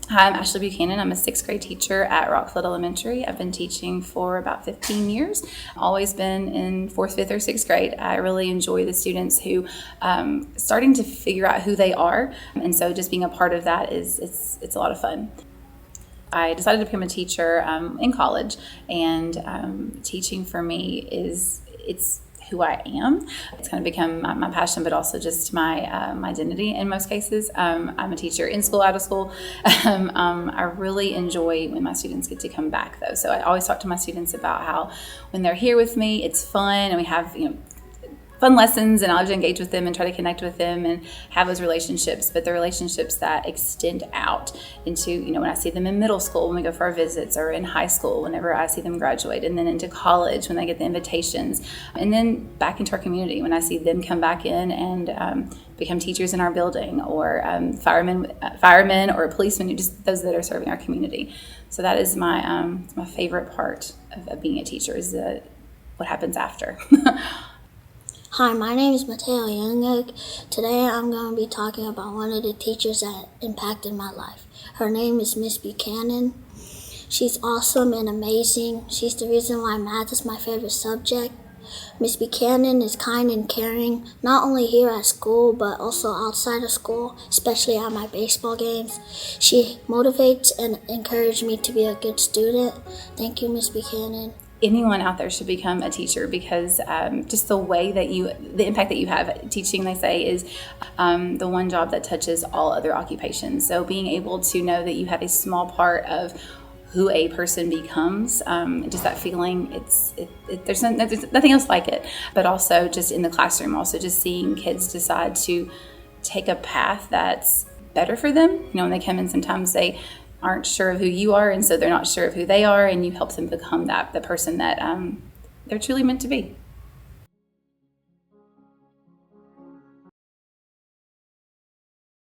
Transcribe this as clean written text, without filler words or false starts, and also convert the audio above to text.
Hi, I'm Ashley Buchanan. I'm a sixth grade teacher at Rockfield Elementary. I've been teaching for about 15 years. Always been in fourth, fifth, or sixth grade. I really enjoy the students who starting to figure out who they are, and so just being a part of that it's a lot of fun. I decided to become a teacher in college, and teaching for me it's who I am. It's kind of become my passion, but also just my identity in most cases. I'm a teacher in school, out of school. I really enjoy when my students get to come back, though. So I always talk to my students about how when they're here with me, it's fun, and we have fun lessons, and I'll just engage with them and try to connect with them and have those relationships, but the relationships that extend out into, when I see them in middle school when we go for our visits, or in high school whenever I see them graduate, and then into college when they get the invitations, and then back into our community when I see them come back in and become teachers in our building, or firemen or policemen, just those that are serving our community. So that is my favorite part of being a teacher, is what happens after. Hi, my name is Mateo Youngeg. Today I'm going to be talking about one of the teachers that impacted my life. Her name is Miss Buchanan. She's awesome and amazing. She's the reason why math is my favorite subject. Miss Buchanan is kind and caring, not only here at school, but also outside of school, especially at my baseball games. She motivates and encourages me to be a good student. Thank you, Miss Buchanan. Anyone out there should become a teacher, because just the way that the impact that you have teaching, they say, is the one job that touches all other occupations. So being able to know that you have a small part of who a person becomes, just that feeling, there's nothing else like it. But also just in the classroom, also just seeing kids decide to take a path that's better for them. When they come in, sometimes they aren't sure of who you are, and so they're not sure of who they are, and you help them become the person that they're truly meant to be.